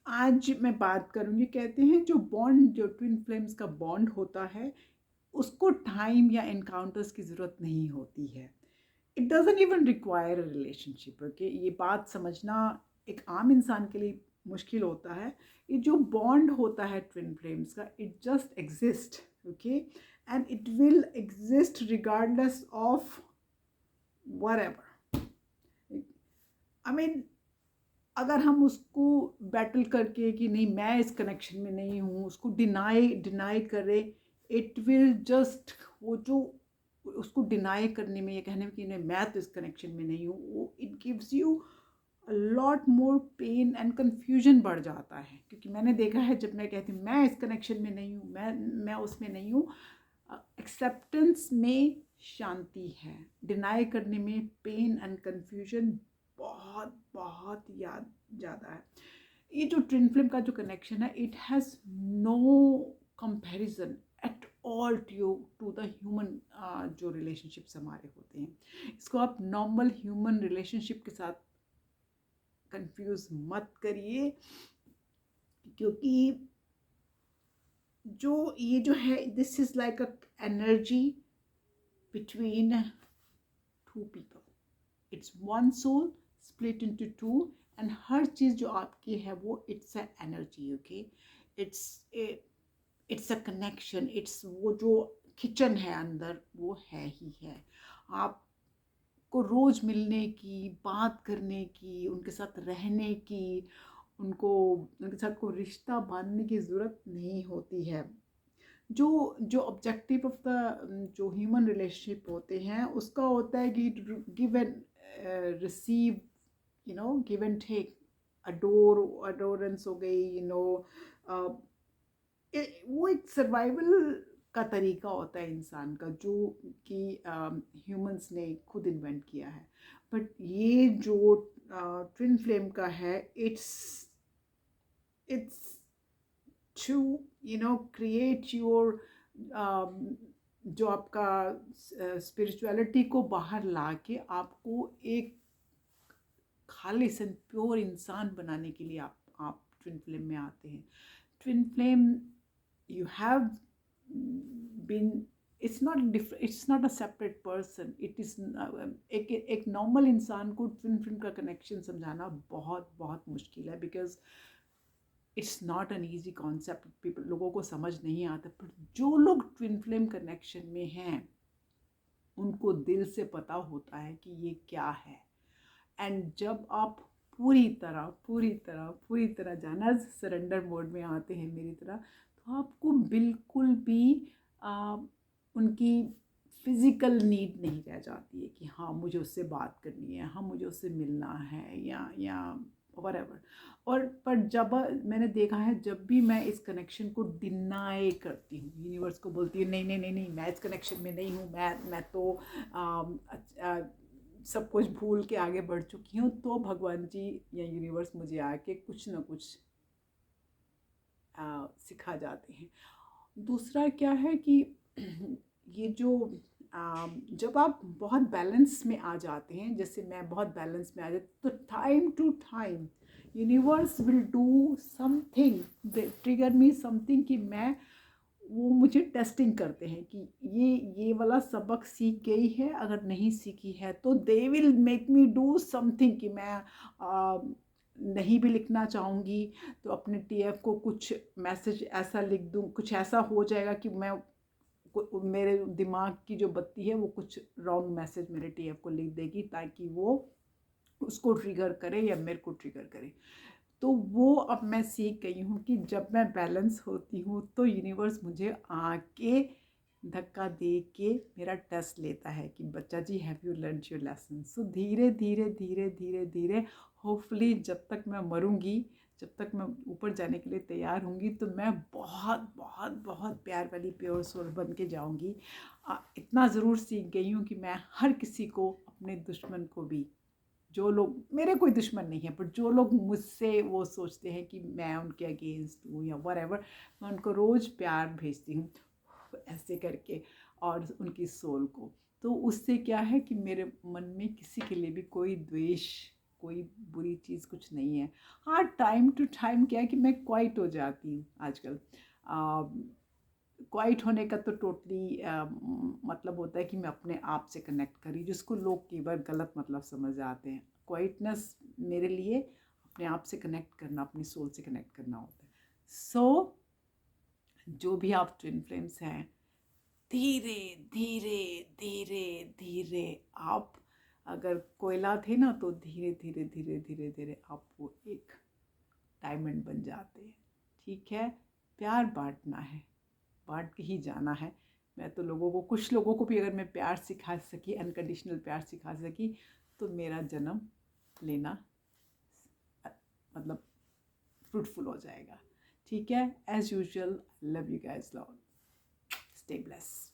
आज मैं बात करूँगी, कहते हैं जो बॉन्ड, जो ट्विन फ्लेम्स का बॉन्ड होता है, उसको टाइम या एनकाउंटर्स की ज़रूरत नहीं होती है। It doesn't even require a relationship, okay? ये बात समझना एक आम इंसान के लिए मुश्किल होता है। ये जो बॉन्ड होता है ट्विन फ्लेम्स का, it just exist, okay? And it will exist regardless of whatever. I mean, अगर हम उसको बैटल करके कि नहीं मैं इस कनेक्शन में नहीं हूँ, उसको डिनाई डिनाई करें, इट विल जस्ट, वो जो उसको डिनाई करने में, ये कहने में कि नहीं मैं तो इस कनेक्शन में नहीं हूँ, वो it gives you lot more pen and confusion बढ़ जाता है। क्योंकि मैंने देखा है, जब मैं कहती हूँ मैं इस कनेक्शन में नहीं हूँ, मैं उसमें नहीं हूँ, एक्सेप्टेंस में शांति है, डिनाई करने में पेन एंड कन्फ्यूजन बहुत बहुत याद ज़्यादा है। ये जो ट्विन फ्लेम का जो कनेक्शन है, it has no comparison at all to the human जो रिलेशनशिप्स हमारे होते हैं। इसको आप नॉर्मल ह्यूमन रिलेशनशिप के साथ कंफ्यूज मत करिए, क्योंकि जो ये जो है, this is like a energy between two people. It's one soul split into two, and हर चीज़ जो आपकी है वो it's a energy, okay? It's a it's a connection. It's वो जो किचन है अंदर, वो है ही है। आपको रोज़ मिलने की, बात करने की, उनके साथ रहने की, उनके साथ कोई रिश्ता बांधने की ज़रूरत नहीं होती है। जो जो ऑब्जेक्टिव ऑफ द जो ह्यूमन रिलेशनशिप होते हैं, उसका होता है कि give and receive, give and take, अडोरेंस हो गई, वो एक सर्वाइवल का तरीका होता है इंसान का, जो कि ह्यूमंस ने खुद इन्वेंट किया है। बट ये जो ट्विन फ्लेम का है, इट्स to create your जो आपका स्पिरिचुअलिटी को बाहर ला के आपको एक खालिस एंड प्योर इंसान बनाने के लिए आप ट्विन फ्लेम में आते हैं। Twin flame, you have been, it's not a separate person, it is एक नॉर्मल इंसान को ट्विन फ्लेम का कनेक्शन समझाना बहुत बहुत मुश्किल है, because it's not an easy concept, people लोगों को समझ नहीं आता। पर जो लोग ट्विन फ्लेम कनेक्शन में हैं, उनको दिल से पता होता है कि ये क्या है। एंड जब आप पूरी तरह जाना सरेंडर मोड में आते हैं मेरी तरह, तो आपको बिल्कुल भी उनकी फिज़िकल नीड नहीं रह जाती है कि हाँ मुझे उससे बात करनी है, हाँ मुझे उससे मिलना है, या व्हाटएवर। और पर जब मैंने देखा है, जब भी मैं इस कनेक्शन को डिनाई करती हूँ, यूनिवर्स को बोलती हूँ नहीं नहीं नहीं नहीं मैं इस कनेक्शन में नहीं हूँ, मैं तो सब कुछ भूल के आगे बढ़ चुकी हूँ, तो भगवान जी या यूनिवर्स मुझे आके कुछ ना कुछ सिखा जाते हैं। दूसरा क्या है कि ये जो जब आप बहुत बैलेंस में आ जाते हैं, जैसे मैं बहुत बैलेंस में आ जाती, तो time to time universe will do something, trigger me something, कि मैं, वो मुझे टेस्टिंग करते हैं कि ये वाला सबक सीख गई है, अगर नहीं सीखी है तो they will make me do something, कि मैं नहीं भी लिखना चाहूँगी तो अपने टीएफ को कुछ मैसेज ऐसा लिख दूँ, कुछ ऐसा हो जाएगा कि मेरे दिमाग की जो बत्ती है वो कुछ रॉन्ग मैसेज मेरे टीएफ को लिख देगी, ताकि वो उसको ट्रिगर करे या मेरे को ट्रिगर करे। तो वो अब मैं सीख गई हूँ कि जब मैं बैलेंस होती हूँ तो यूनिवर्स मुझे आके धक्का दे के मेरा टेस्ट लेता है कि बच्चा जी have you learn your lesson. So धीरे धीरे धीरे धीरे धीरे, होपफुली जब तक मैं मरूँगी, जब तक मैं ऊपर जाने के लिए तैयार होंगी, तो मैं बहुत बहुत बहुत प्यार वाली प्योर सोल बन के जाऊँगी। इतना ज़रूर सीख गई हूँ कि मैं हर किसी को, अपने दुश्मन को भी, जो लोग, मेरे कोई दुश्मन नहीं है, पर जो लोग मुझसे वो सोचते हैं कि मैं उनके अगेंस्ट हूँ या व्हाटएवर, मैं उनको रोज़ प्यार भेजती हूँ ऐसे करके, और उनकी सोल को। तो उससे क्या है कि मेरे मन में किसी के लिए भी कोई द्वेष, कोई बुरी चीज़ कुछ नहीं है। हाँ, टाइम टू टाइम क्या है कि मैं क्वाइट हो जाती हूँ आजकल। क्वाइट होने का तो टोटली मतलब होता है कि मैं अपने आप से कनेक्ट करी, जिसको लोग कई बार गलत मतलब समझ आते हैं। क्वाइटनेस मेरे लिए अपने आप से कनेक्ट करना, अपनी सोल से कनेक्ट करना होता है। सो जो भी आप ट्विन फ्लेम्स हैं, धीरे धीरे धीरे धीरे आप अगर कोयला थे ना, तो धीरे धीरे धीरे धीरे धीरे आप वो एक डायमंड बन जाते हैं। ठीक है, प्यार बांटना है, बांट के ही जाना है। मैं तो लोगों को, कुछ लोगों को भी अगर मैं प्यार सिखा सकी, अनकंडीशनल प्यार सिखा सकी, तो मेरा जन्म लेना मतलब फ्रूटफुल हो जाएगा। ठीक है, as usual, love you guys lot, stay blessed.